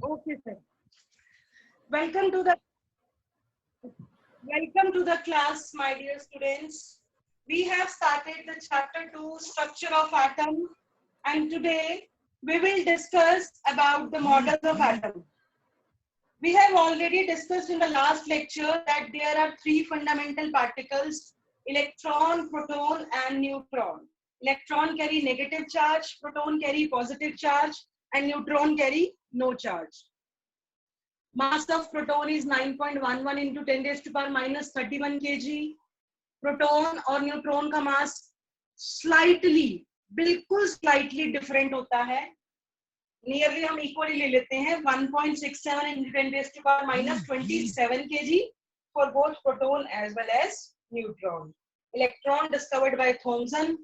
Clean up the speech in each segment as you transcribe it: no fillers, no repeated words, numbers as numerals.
Okay, sir. Welcome to the class, my dear students. We have started the chapter 2, structure of atom, and today we will discuss about the models of atom. We have already discussed in the last lecture that there are three fundamental particles: electron, proton, and neutron. Electron carry negative charge, proton carry positive charge, and neutron carry no charge. Mass of proton is 9.11 into 10 raised to power minus 31 kg. Proton और neutron का मास बिल्कुल slightly different होता है. Nearly हम equally ले लेते हैं. 1.67 into 10 raised to power minus 27 kg for both proton as well as neutron. Electron discovered by Thomson,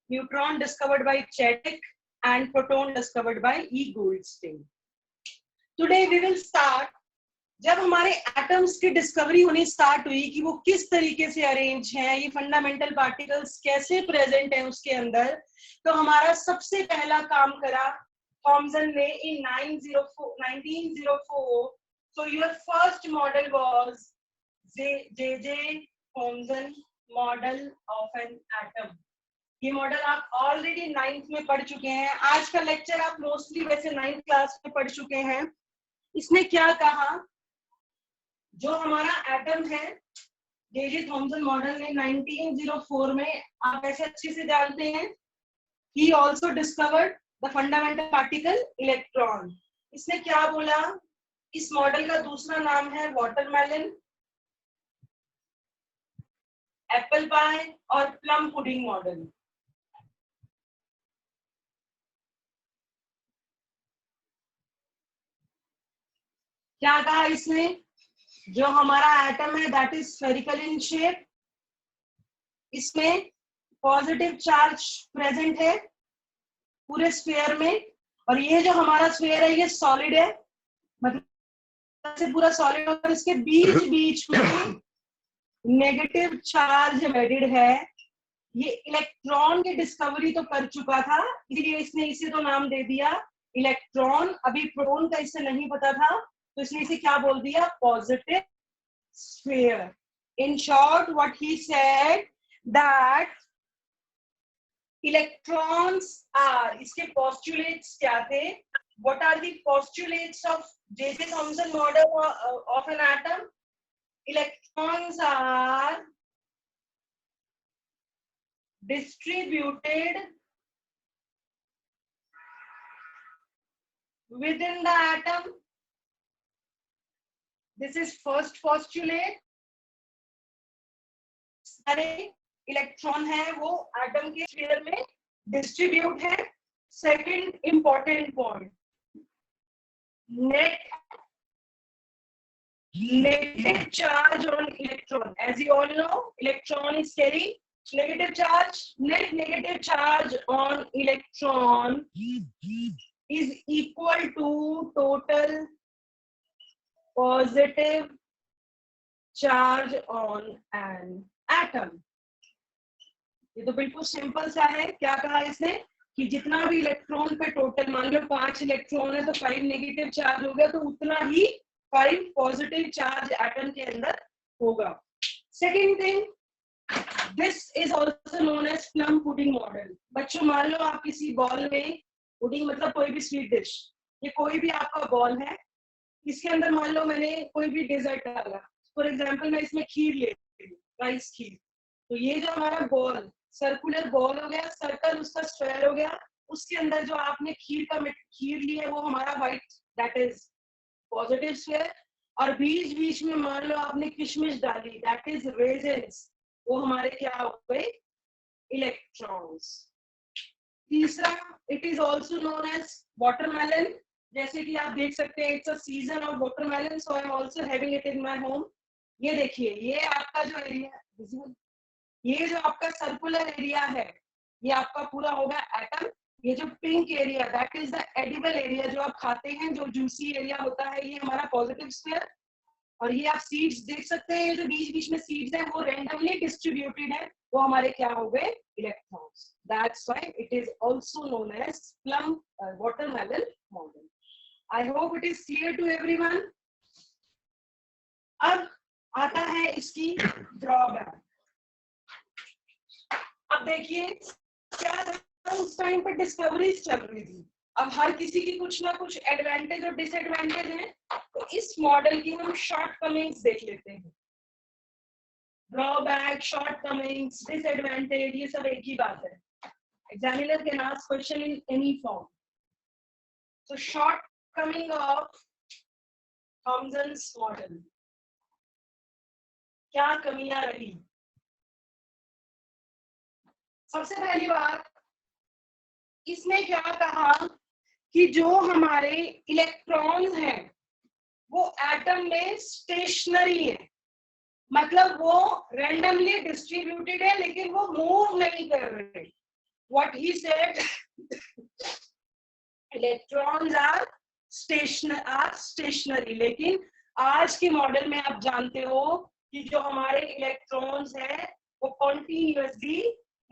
neutron discovered by Chadwick, and proton discovered by E. Goldstein. Today we will start. जब हमारे atoms की discovery होनी start हुई कि वो किस तरीके से अरेंज हैं, ये फंडामेंटल पार्टिकल्स कैसे प्रेजेंट हैं उसके अंदर, तो हमारा सबसे पहला काम करा थॉमसन ने इन 1904. So your first model was J.J. Thomson model of an atom. ये मॉडल आप ऑलरेडी 9th में पढ़ चुके हैं. आज का लेक्चर आप मोस्टली वैसे 9th क्लास में पढ़ चुके हैं. इसने क्या कहा, जो हमारा एटम है जे.जे. थॉमसन मॉडल ने 1904 में, आप ऐसे अच्छे से जानते हैं, he also discovered the fundamental particle electron. इसने क्या बोला, इस मॉडल का दूसरा नाम है वाटरमेलन, एप्पल पाई और प्लम पुडिंग मॉडल. क्या कहा इसने, जो हमारा एटम है that is spherical in shape, इसमें पॉजिटिव चार्ज प्रेजेंट है पूरे स्फीयर में, और ये जो हमारा स्फीयर है ये सॉलिड है, मतलब से पूरा सॉलिड, और इसके बीच बीच में नेगेटिव चार्ज एडेड है. ये इलेक्ट्रॉन की डिस्कवरी तो कर चुका था, इसलिए इसने इसे तो नाम दे दिया इलेक्ट्रॉन. अभी प्रोटॉन का इससे नहीं पता था, तो इसने इसे क्या बोल दिया, positive sphere. In short, what he said that electrons are, इसके postulates क्या थे, what are the postulates of J.J. Thomson model of an atom? Electrons are distributed within the atom. This is first postulate. सारे electron है वो atom के sphere में distribute है. Second important point, net negative charge on electron. As you all know, electron is carrying negative charge. Net negative charge on electron is equal to total positive charge on an atom. ये तो बिल्कुल simple सा है. क्या कहा इसने कि जितना भी इलेक्ट्रॉन पे टोटल, मान लो 5 इलेक्ट्रॉन है तो 5 नेगेटिव चार्ज हो गया, तो उतना ही 5 पॉजिटिव चार्ज एटम के अंदर होगा. Second thing, this is also known as plum pudding model. बच्चों मान लो आप किसी बॉल में, पुडिंग मतलब कोई भी स्वीट डिश, ये कोई भी आपका बॉल है, इसके अंदर मान लो मैंने कोई भी डेजर्ट डाला. फॉर एग्जाम्पल मैं इसमें खीर लेती हूँ, राइस खीर. तो ये जो हमारा बॉल, सर्कुलर बॉल हो गया, सर्कल उसका स्क्वायर हो गया, उसके अंदर जो आपने खीर ली है वो हमारा white, that is positive sphere. और बीच बीच में मान लो आपने किशमिश डाली, दैट इज रेजिन्स, वो हमारे क्या हो गए, इलेक्ट्रॉन्स. तीसरा, it is also known as watermelon. जैसे कि आप देख सकते हैं, it's a season of watermelon, so I am also having it in my home. ये देखिए, ये आपका जो एरिया, ये जो आपका सर्कुलर एरिया है, ये आपका पूरा होगा एटम. ये जो pink area, that is the edible area, जो आप खाते हैं, जो जूसी एरिया होता है, ये हमारा पॉजिटिव स्फीयर. और ये आप सीड्स देख सकते हैं, ये जो बीच बीच में सीड्स हैं वो रैंडमली डिस्ट्रीब्यूटेड है, वो हमारे क्या हो गए, electrons. That's why it is also known as plum watermelon model. I hope it is clear to everyone. अब आता है इसकी ड्रॉबैक। अब देखिए क्या था, उस टाइम पर डिस्कवरीज चल रही थी, अब हर किसी की कुछ ना कुछ एडवांटेज और डिसएडवांटेज है, तो इस मॉडल की हम शॉर्ट कमिंग्स देख लेते हैं। ड्रॉबैक, शॉर्ट कमिंग्स, डिसएडवांटेज, ये सब एक ही बात है। Examiner can ask question in any form. So shortcoming of Thomson's model, क्या कमियां रही? सबसे पहली बात, इसने क्या कहा कि जो हमारे इलेक्ट्रॉन्स हैं वो एटम में स्टेशनरी है, मतलब वो रैंडमली डिस्ट्रीब्यूटेड है लेकिन वो मूव नहीं कर रहे। What he said, electrons are stationary, लेकिन आज के मॉडल में आप जानते हो कि जो हमारे इलेक्ट्रॉन्स हैं वो कॉन्टिन्यूअसली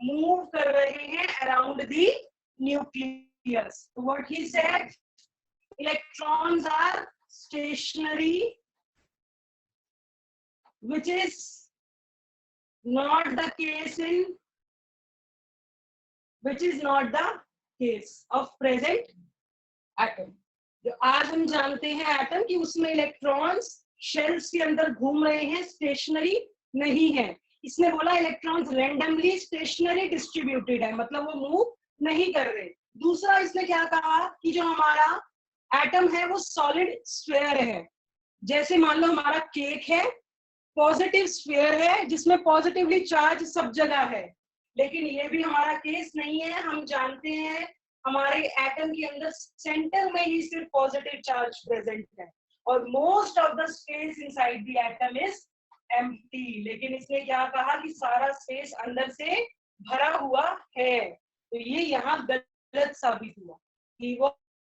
मूव कर रहे हैं around the nucleus. What he said, electrons are stationary, which is not the case of present atom. जो आज हम जानते हैं एटम कि उसमें इलेक्ट्रॉन्स शेल्स के अंदर घूम रहे हैं, स्टेशनरी नहीं है। इसने बोला इलेक्ट्रॉन्स रैंडमली स्टेशनरी डिस्ट्रीब्यूटेड है, मतलब वो मूव नहीं कर रहे। दूसरा इसने क्या कहा कि जो हमारा एटम है वो सॉलिड स्फीयर है। जैसे मान लो हमारा केक है, पॉजिटिव स्फीयर है जिसमें पॉजिटिवली चार्ज सब जगह है, लेकिन ये भी हमारा केस नहीं है। हम जानते हैं हमारे एटम के अंदर सेंटर में ही सिर्फ पॉजिटिव चार्ज प्रेजेंट है और most of the space inside the atom is empty. लेकिन इसने क्या कहा कि सारा स्पेस अंदर से भरा हुआ है, तो ये यहाँ गलत साबित हुआ। He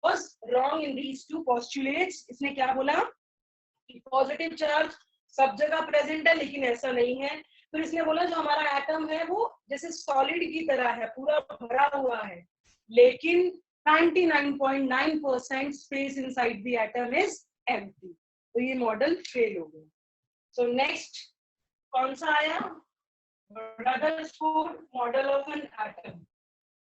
was wrong in these two postulates। इसने क्या बोला कि पॉजिटिव चार्ज सब जगह प्रेजेंट है, लेकिन ऐसा नहीं है। तो इसने बोला जो हमारा एटम है वो जैसे सॉलिड की तरह है, पूरा भरा हुआ है, लेकिन 99.9% space inside the atom is empty. तो ये मॉडल फेल हो गया। सो नेक्स्ट कौन सा आया, Rutherford model of an atom.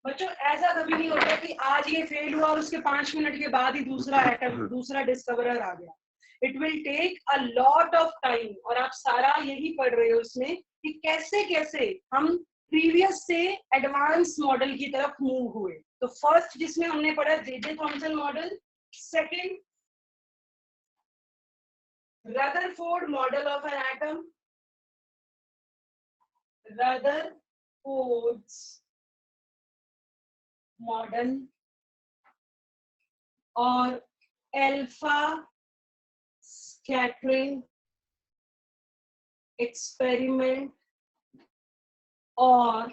बच्चों ऐसा कभी नहीं होता कि आज ये फेल हुआ और उसके 5 मिनट के बाद ही दूसरा एटम, दूसरा डिस्कवरर आ गया। It will take a lot of time, और आप सारा यही पढ़ रहे हो उसमें कि कैसे कैसे हम प्रीवियस से एडवांस मॉडल की तरफ मूव हुए। तो फर्स्ट जिसमें हमने पढ़ा J Thomson model, second Rutherford model of an atom, Rutherford's model, और अल्फा स्कैटरिंग एक्सपेरिमेंट और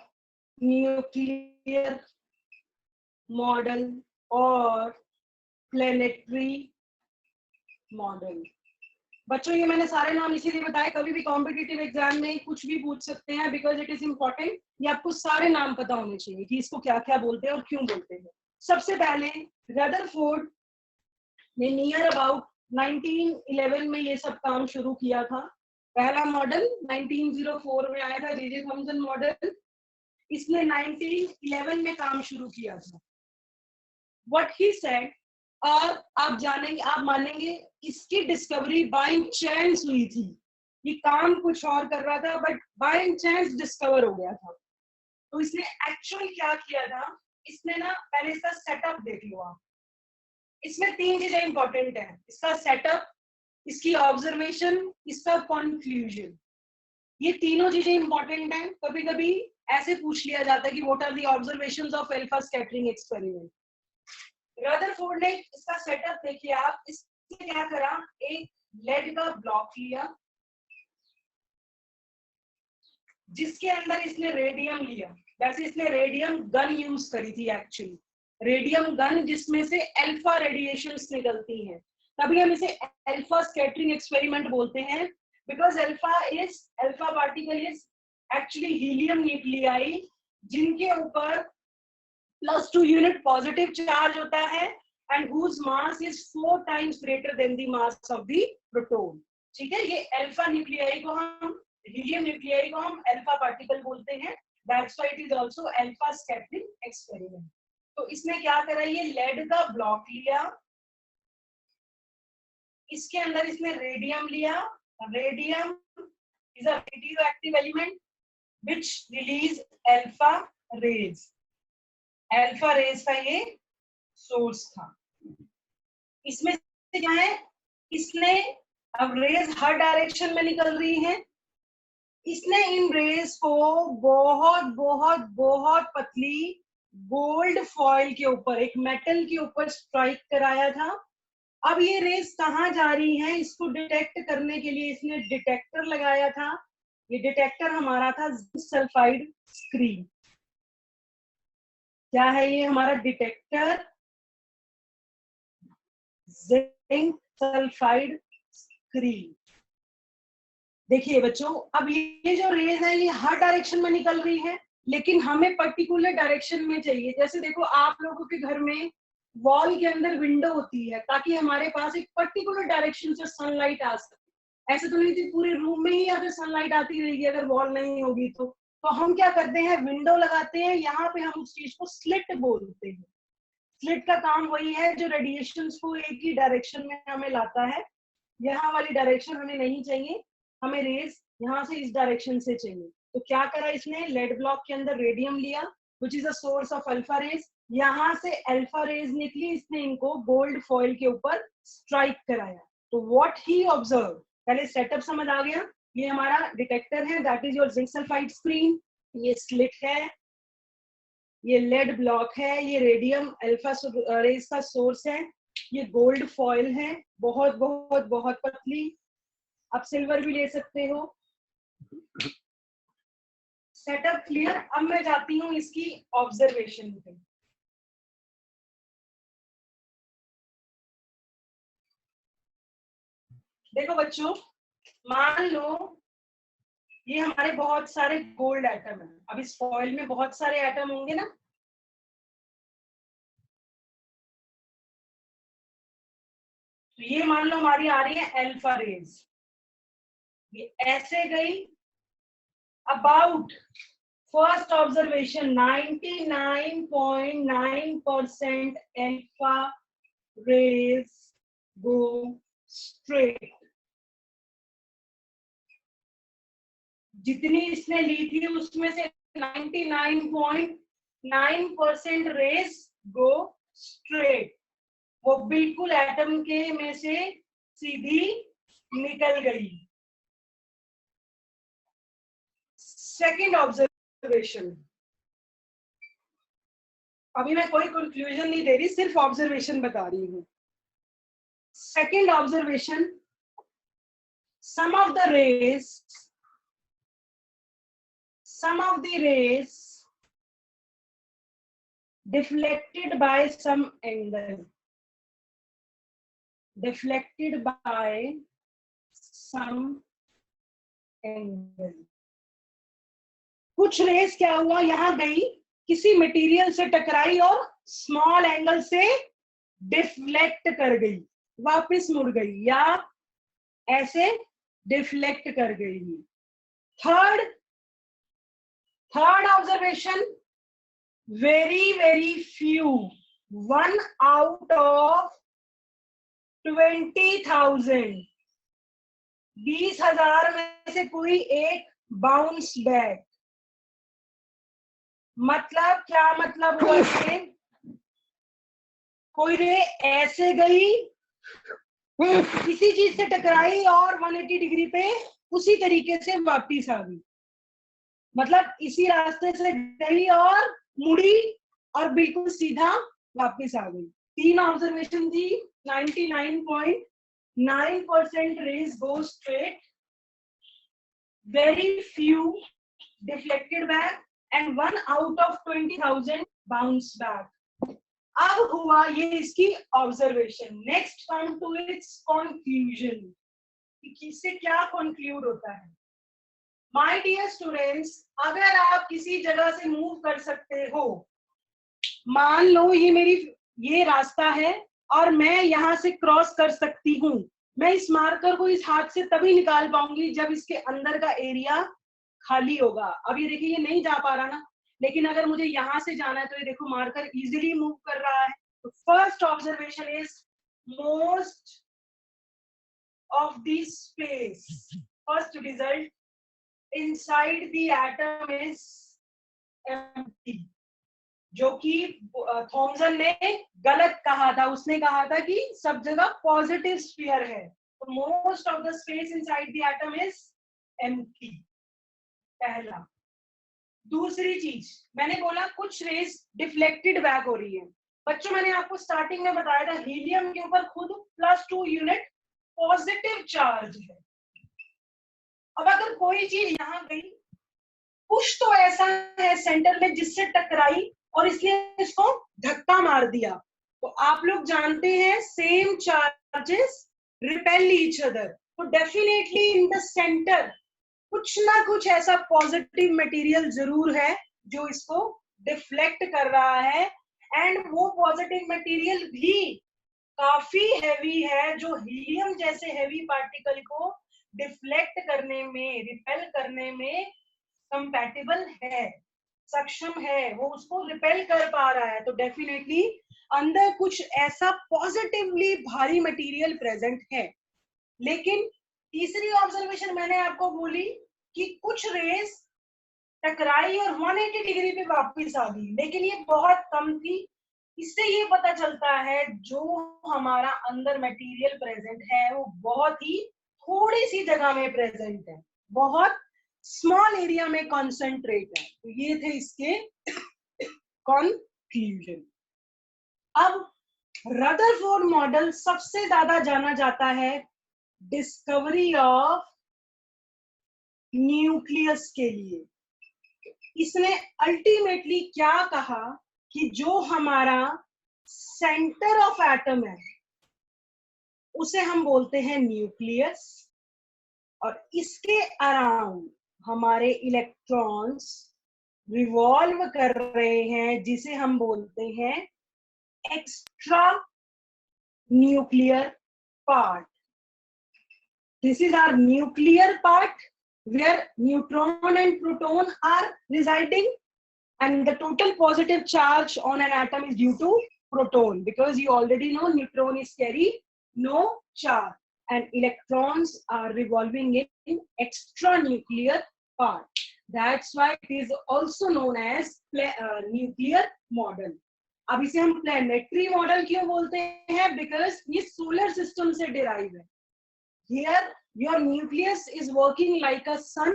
न्यूक्लियर मॉडल और प्लेनेटरी मॉडल। बच्चों ये मैंने सारे नाम इसीलिए बताए, कभी भी कॉम्पिटिटिव एग्जाम में कुछ भी पूछ सकते हैं, बिकॉज इट इज इम्पोर्टेंट। ये आपको सारे नाम पता होने चाहिए कि इसको क्या क्या बोलते हैं और क्यों बोलते हैं। सबसे पहले रदरफोर्ड ने नियर अबाउट 1911 में ये सब काम शुरू किया था। पहला मॉडल 1904 में आया था, जे थॉमसन मॉडल। इसने 1911 में काम शुरू किया था। व्हाट ही सेड, और आप जानेंगे, आप मानेंगे, इसकी डिस्कवरी बाय चांस हुई थी। ये काम कुछ और कर रहा था बट बाय चांस डिस्कवर हो गया था। तो इसने एक्चुअल क्या किया था, इसने ना पहले इसका सेटअप देख लो आप। इसमें 3 चीजें इंपॉर्टेंट है, इसका सेटअप, इसकी ऑब्जर्वेशन, इसका कंक्लूजन। ये तीनों चीजें इंपॉर्टेंट हैं। कभी कभी ऐसे पूछ लिया जाता है कि what are the observations of alpha scattering experiment. Rutherford ने इसका सेटअप देखिए आप। इसने क्या करा, एक लेड का ब्लॉक लिया जिसके अंदर इसने रेडियम लिया। वैसे इसने रेडियम गन यूज करी थी एक्चुअली, रेडियम गन जिसमें से अल्फा रेडिएशंस निकलती हैं, तभी हम इसे अल्फा स्कैटरिंग एक्सपेरिमेंट बोलते हैं। Because alpha particle is actually helium nuclei जिनके ऊपर +2 यूनिट पॉजिटिव चार्ज होता है and whose mass is 4 times greater than the mass of the proton. ठीक है, ये अल्फा न्यूक्लियाई को हम, हीलियम न्यूक्लियाई को हम अल्फा पार्टिकल बोलते हैं. That's why it is also alpha scattering experiment. तो इसने क्या करा, ये लेड का ब्लॉक लिया, इसके अंदर इसने रेडियम लिया. Radium is a radioactive element which release alpha rays. Alpha rays का ये सोर्स था. इसमें से क्या है, इसने अब रेज हर डायरेक्शन में निकल रही हैं, इसने इन रेज को बहुत बहुत बहुत पतली गोल्ड फॉइल के ऊपर, एक मेटल के ऊपर स्ट्राइक कराया था. अब ये रेज कहाँ जा रही हैं, इसको डिटेक्ट करने के लिए इसने डिटेक्टर लगाया था. ये डिटेक्टर हमारा था जिंक सल्फाइड स्क्रीन. क्या है ये हमारा डिटेक्टर? Zinc sulphide screen. देखिए बच्चों, अब ये जो रेज है ये हर डायरेक्शन में निकल रही है, लेकिन हमें पर्टिकुलर डायरेक्शन में चाहिए. जैसे देखो, आप लोगों के घर में वॉल के अंदर विंडो होती है ताकि हमारे पास एक पर्टिकुलर डायरेक्शन से सनलाइट आ सके. ऐसे तो नहीं थी पूरे रूम में ही अगर सनलाइट आती रहेगी अगर वॉल नहीं होगी तो हम क्या करते हैं, विंडो लगाते हैं. यहाँ पे हम उस चीज को स्लिट बोलते हैं. स्लिट का काम वही है जो रेडिएशंस को एक ही डायरेक्शन में हमें लाता है. यहाँ वाली डायरेक्शन हमें नहीं चाहिए, हमें रेज यहाँ से इस डायरेक्शन से चाहिए. तो क्या करा इसने, लेड ब्लॉक के अंदर रेडियम लिया which is a source of alpha rays. यहाँ से अल्फा रेज निकली, इसने इनको गोल्ड फॉइल के ऊपर स्ट्राइक कराया. तो व्हाट ही ऑब्जर्व, पहले सेटअप समझ आ गया. ये हमारा डिटेक्टर है, that is your zinc sulphide screen. ये स्लिट है, ये लेड ब्लॉक है, ये रेडियम अल्फा रेज का सोर्स है, ये गोल्ड फॉइल है बहुत बहुत बहुत पतली. आप सिल्वर भी ले सकते हो. Setup clear. अब मैं जाती हूँ इसकी ऑब्जर्वेशन पे. देखो बच्चों, मान लो ये हमारे बहुत सारे गोल्ड एटम है. अब इस फॉइल में बहुत सारे एटम होंगे ना, तो ये मान लो हमारी आ रही है अल्फा रेज. ये ऐसे गई about, first observation 99.9% alpha rays go straight. जितनी इसने ली थी उसमें से 99.9% रेज गो स्ट्रेट. वो बिल्कुल एटम के में से सीधी निकल गई. सेकेंड ऑब्जर्वेशन, अभी मैं कोई कंक्लूजन नहीं दे रही, सिर्फ ऑब्जर्वेशन बता रही हूँ. Second observation, some of the rays deflected by some angle. कुछ रेस क्या हुआ, यहां गई, किसी मटेरियल से टकराई और स्मॉल एंगल से डिफ्लेक्ट कर गई, वापस मुड़ गई या ऐसे डिफ्लेक्ट कर गई. Third observation, very few, 1 out of 20,000, 20,000 में से कोई एक बाउंस बैक. मतलब क्या मतलब हुआ इससे, कोई रे ऐसे गई, किसी चीज से टकराई और 180 डिग्री पे उसी तरीके से वापिस आ गई. मतलब इसी रास्ते से गई और मुड़ी और बिल्कुल सीधा वापिस आ गई. 3 ऑब्जर्वेशन थी. 99.9% rays go straight, very few deflected back and 1 out of 20,000 bounce back. अब हुआ ये इसकी observation. Next come to its conclusion, किससे क्या कंक्लूड होता है. माय डियर स्टूडेंट्स, अगर आप किसी जगह से मूव कर सकते हो, मान लो ये रास्ता है और मैं यहाँ से क्रॉस कर सकती हूँ। मैं इस मार्कर को इस हाथ से तभी निकाल पाऊंगी जब इसके अंदर का एरिया खाली होगा। अब ये देखिए ये नहीं जा पा रहा ना, लेकिन अगर मुझे यहाँ से जाना है तो ये देखो मार्कर इजीली मूव कर रहा है। तो first observation is most of the space, first result, inside the atom is empty, जो कि थॉमसन ने गलत कहा था। उसने कहा था कि सब जगह पॉजिटिव स्फीयर है। तो most of the space inside the atom is empty, पहला। दूसरी चीज मैंने बोला कुछ रेस डिफ्लेक्टेड बैक हो रही है। बच्चों मैंने आपको स्टार्टिंग में बताया था हीलियम के ऊपर खुद +2 यूनिट पॉजिटिव चार्ज है। अब अगर कोई चीज यहाँ गई, कुछ तो ऐसा है सेंटर में जिससे टकराई और इसलिए इसको धक्का मार दिया। तो आप लोग जानते हैं same charges repel each other. तो डेफिनेटली इन द सेंटर कुछ ना कुछ ऐसा पॉजिटिव मटेरियल जरूर है जो इसको डिफ्लेक्ट कर रहा है, एंड वो पॉजिटिव मटेरियल भी काफी हैवी है, जो हीलियम जैसे हैवी पार्टिकल को डिफ्लेक्ट करने में, रिपेल करने में कंपैटिबल है, सक्षम है, वो उसको रिपेल कर पा रहा है। तो डेफिनेटली अंदर कुछ ऐसा पॉजिटिवली भारी मटेरियल प्रेजेंट है। लेकिन तीसरी ऑब्जर्वेशन मैंने आपको बोली कि कुछ रेस टकराई और 180 डिग्री पे वापस आ गई, लेकिन ये बहुत कम थी। इससे ये पता चलता है जो हमारा अंदर मटेरियल प्रेजेंट है वो बहुत ही थोड़ी सी जगह में प्रेजेंट है, बहुत स्मॉल एरिया में कॉन्सेंट्रेट है। तो ये थे इसके कंक्लूजन। अब रदरफोर्ड मॉडल सबसे ज्यादा जाना जाता है डिस्कवरी ऑफ न्यूक्लियस के लिए। इसने अल्टीमेटली क्या कहा कि जो हमारा सेंटर ऑफ एटम है उसे हम बोलते हैं न्यूक्लियस, और इसके अराउंड हमारे इलेक्ट्रॉन्स रिवॉल्व कर रहे हैं, जिसे हम बोलते हैं extra nuclear part. This is our nuclear part where neutron and proton are residing, and the total positive charge on an atom is due to proton, because you already know neutron is carry no charge and electrons are revolving in extra nuclear part. That's why it is also known as nuclear model. अब इसे हम planetary model क्यों बोलते हैं? Because ये solar system से derive है। Here your nucleus is working like a sun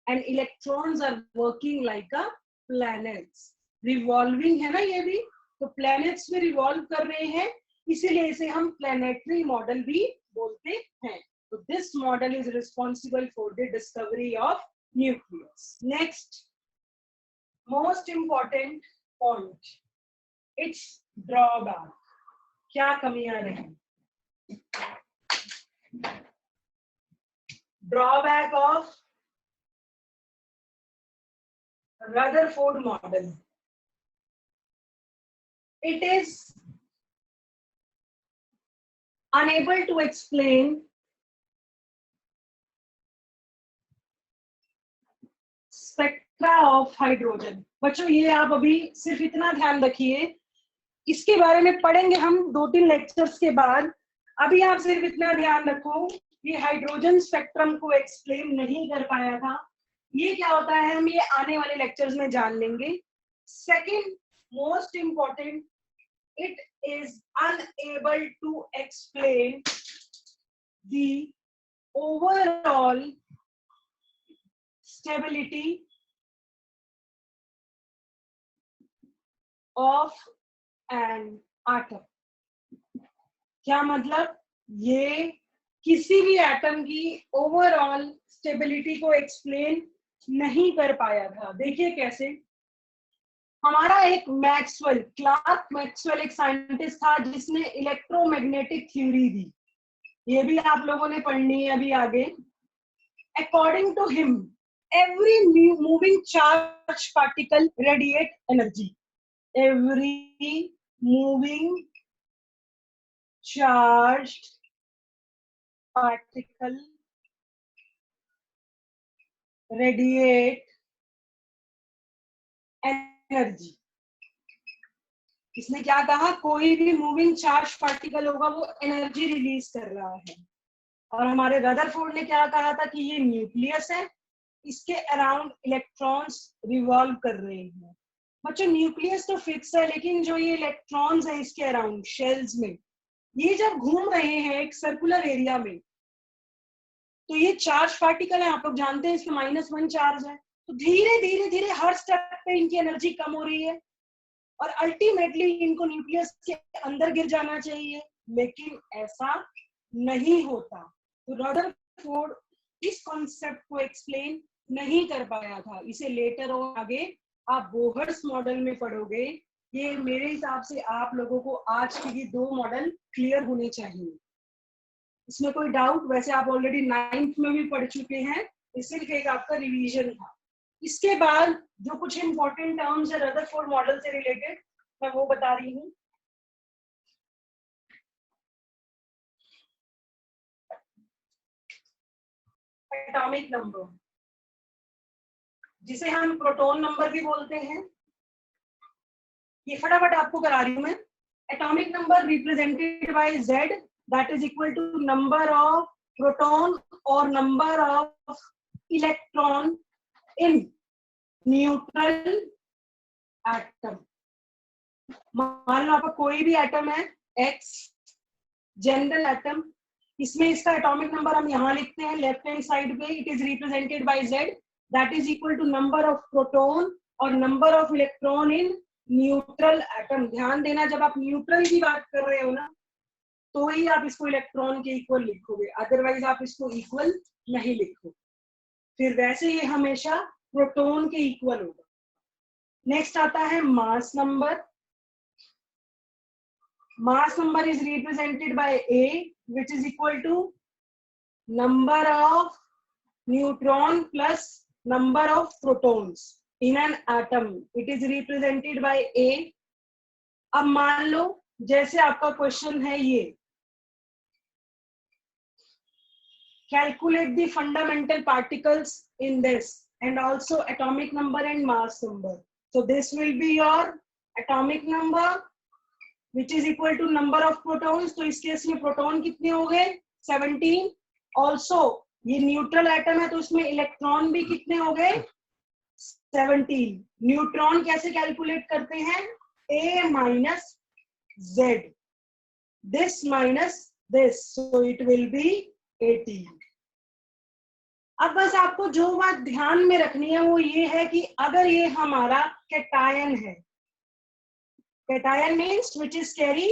and electrons are working like a planets. Revolving है ना ये भी, तो planets में revolve कर रहे हैं, इसीलिए इसे हम planetary model भी बोलते हैं। तो this model is responsible for the discovery of nucleus. Next, most important point, its drawback. क्या कमियां रही? Drawback of Rutherford model. It is unable to explain spectra of hydrogen. बच्चों ये आप अभी सिर्फ इतना ध्यान रखिए, इसके बारे में पढ़ेंगे हम 2-3 लेक्चर्स के बाद। अभी आप सिर्फ इतना ध्यान रखो, ये हाइड्रोजन स्पेक्ट्रम को एक्सप्लेन नहीं कर पाया था। ये क्या होता है हम ये आने वाले लेक्चर्स में जान लेंगे। Second most important, it is unable to explain the overall stability of an atom. क्या मतलब? ये किसी भी एटम की ओवरऑल स्टेबिलिटी को एक्सप्लेन नहीं कर पाया था। देखिए कैसे, हमारा एक मैक्सवेल, क्लार्क मैक्सवेल एक साइंटिस्ट था जिसने इलेक्ट्रोमैग्नेटिक थ्योरी दी। ये भी आप लोगों ने पढ़नी है अभी आगे। According to him, every moving charge particle radiate energy. Every moving charged particle radiate energy. इसने क्या कहा, कोई भी मूविंग चार्ज पार्टिकल होगा वो एनर्जी रिलीज कर रहा है. और हमारे रदरफोर्ड ने क्या कहा था कि ये न्यूक्लियस है, इसके अराउंड इलेक्ट्रॉन्स रिवॉल्व कर रहे हैं. बच्चों न्यूक्लियस तो फिक्स है, लेकिन जो ये इलेक्ट्रॉन्स है इसके अराउंड शेल्स में, ये जब घूम रहे हैं एक सर्कुलर एरिया में, तो ये चार्ज पार्टिकल है, आप लोग जानते हैं इसमें -1 चार्ज है, तो धीरे धीरे धीरे हर स्टेप पे इनकी एनर्जी कम हो रही है और अल्टीमेटली इनको न्यूक्लियस के अंदर गिर जाना चाहिए, लेकिन ऐसा नहीं होता. तो रदरफोर्ड इस कॉन्सेप्ट को एक्सप्लेन नहीं कर पाया था. इसे लेटर और आगे आप बोहर्स मॉडल में पढ़ोगे. ये मेरे हिसाब से आप लोगों को आज के ये 2 मॉडल क्लियर होने चाहिए. इसमें कोई डाउट? वैसे आप ऑलरेडी 9th में भी पढ़ चुके हैं, ये सिर्फ एक आपका रिवीजन था. इसके बाद जो कुछ इंपॉर्टेंट टर्म्स है रदरफोर्ड मॉडल से रिलेटेड, मैं वो बता रही हूँ. एटॉमिक नंबर, जिसे हम प्रोटॉन नंबर भी बोलते हैं, ये फटाफट आपको करा रही हूं मैं. Atomic number represented by Z, that is equal to number of proton or number of electron in neutral atom. मान लो आपका कोई भी एटम है X, जनरल एटम, इसमें इसका एटॉमिक नंबर हम यहाँ लिखते हैं लेफ्ट हैंड साइड पे. It is represented by Z, that is equal to number of proton और number of electron in neutral atom. ध्यान देना, जब आप न्यूट्रल की बात कर रहे हो ना, तो ही आप इसको इलेक्ट्रॉन के इक्वल लिखोगे, अदरवाइज आप इसको इक्वल नहीं लिखोगे. फिर वैसे ये हमेशा प्रोटॉन के इक्वल होगा. नेक्स्ट आता है mass number. Mass number is represented by A, which is equal to number of neutron plus number of protons in an atom. It is represented by A. अब मान लो जैसे आपका क्वेश्चन है ये, calculate the fundamental particles in this and also atomic number and mass number. So this will be your atomic number which is equal to number of protons. तो इस case में proton कितने हो गए? 17. Also ये neutral atom है तो इसमें इलेक्ट्रॉन भी कितने हो गए? 17. न्यूट्रॉन कैसे कैलकुलेट करते हैं? A minus Z, this minus this, so it will be 18. अब बस आपको जो बात ध्यान में रखनी है वो ये है कि अगर ये हमारा कैटायन है, cation means which is carry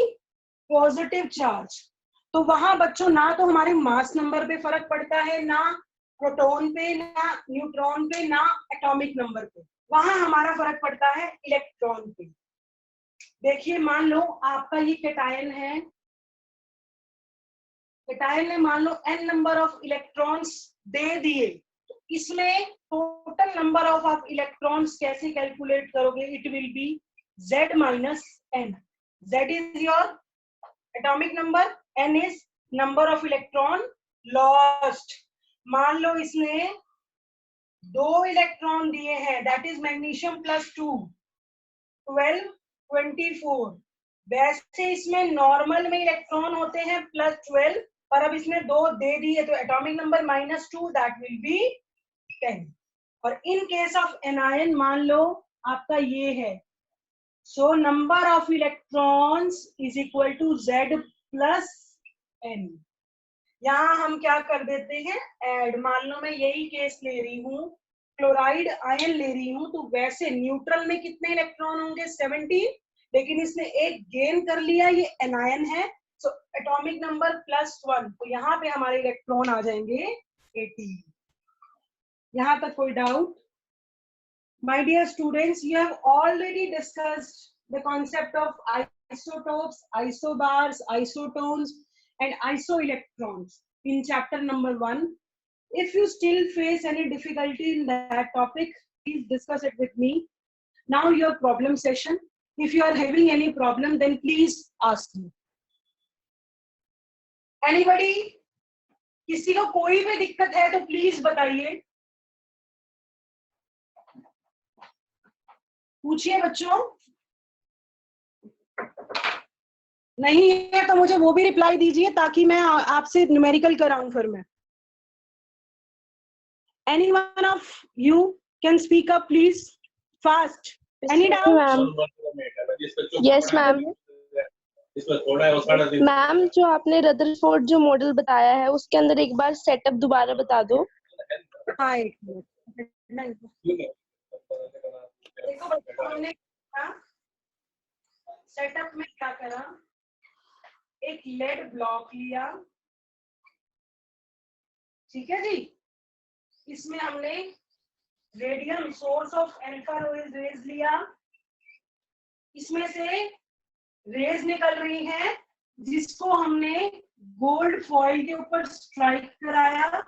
positive charge, तो वहां बच्चों ना तो हमारे मास नंबर पे फर्क पड़ता है, ना प्रोटॉन पे, ना न्यूट्रॉन पे, ना एटॉमिक नंबर पे. वहां हमारा फर्क पड़ता है इलेक्ट्रॉन पे. देखिए मान लो आपका ये कैटायन है, कैटायन ने मान लो n number of electrons they दिए, तो इसमें टोटल नंबर ऑफ आप इलेक्ट्रॉन्स कैसे कैलकुलेट करोगे? It will be Z minus n. Z is your atomic number, n is number of electron lost. मान लो इसने 2 इलेक्ट्रॉन दिए हैं, that is magnesium plus 2, 12, 24. वैसे इसमें नॉर्मल में इलेक्ट्रॉन होते हैं +12, पर अब इसने 2 दे दिए तो atomic number -2, that will be 10. और इन केस ऑफ एनायन मान लो आपका ये है, so number of electrons is equal to Z plus n. यहाँ हम क्या कर देते हैं, ऐड. मान लो मैं यही केस ले रही हूँ, क्लोराइड आयन ले रही हूँ, तो वैसे न्यूट्रल में कितने इलेक्ट्रॉन होंगे? 17, लेकिन इसने एक गेन कर लिया, ये एनायन है, सो एटॉमिक नंबर +1, तो यहाँ पे हमारे इलेक्ट्रॉन आ जाएंगे 18. यहाँ तक कोई doubt? My dear students, you have already discussed the concept of isotopes, isobars, isotones and isoelectrons in chapter number 1. If you still face any difficulty in that topic, please discuss it with me. Now your problem session. If you are having any problem, then please ask me. Anybody? किसी को कोई भी दिक्कत है तो please बताइए, पूछिए बच्चों। नहीं है तो मुझे वो भी रिप्लाई दीजिए ताकि मैं आपसे न्यूमेरिकल कराऊं फिर मैं। Any one of you can speak up, please, fast. Any doubt? Yes ma'am. Ma'am जो आपने रदरफोर्ड जो मॉडल बताया है उसके अंदर एक बार सेटअप दोबारा बता दो। हाँ, एक मिनट। देखो बच्चों, हमने सेटअप में क्या करा, एक लेड ब्लॉक लिया, ठीक है जी। इसमें हमने radium source of alpha rays लिया, इसमें से रेज निकल रही है जिसको हमने गोल्ड फॉइल के ऊपर स्ट्राइक कराया,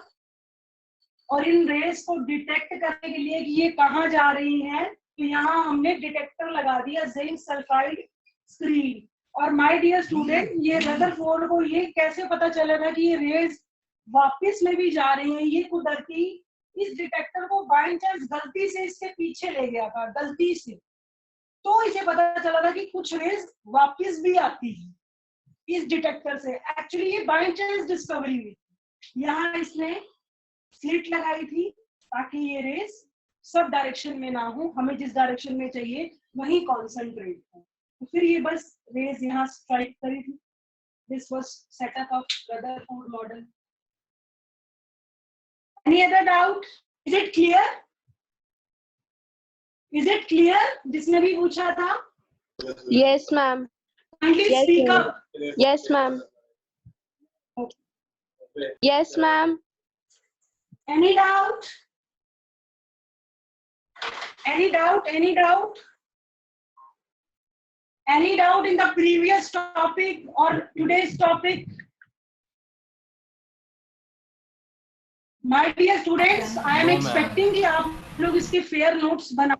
और इन रेज को डिटेक्ट करने के लिए कि ये कहाँ जा रही हैं, तो यहाँ हमने डिटेक्टर लगा दिया जिंक सल्फाइड स्क्रीन। और माय डियर स्टूडेंट, ये रदरफोर्ड को ये कैसे पता चलेगा कि ये रेज वापस में भी जा रही हैं? ये कुदरती इस डिटेक्टर को बाय चांस गलती से इसके पीछे ले गया था, गलती से, तो इसे पता चला था कि कुछ रेज वापस भी आती है इस डिटेक्टर से। एक्चुअली ये बाय चांस डिस्कवरी हुई, यहाँ इसने स्लिट लगाई थी ताकि ये रेज सब डायरेक्शन में ना हो, हमें जिस डायरेक्शन में चाहिए वहीं कॉन्सेंट्रेट हो। तो फिर ये बस रेज यहाँ स्ट्राइक करी थी। This was setup of Rutherford model. Any other doubt? Is it clear? Is it clear? जिसने भी पूछा था? Yes ma'am. Kindly speak up. Yes ma'am. Yes ma'am. Any doubt? Any doubt? Any doubt? Any doubt in the previous topic or today's topic? My dear students, I am expecting कि आप लोग इसके fair notes बना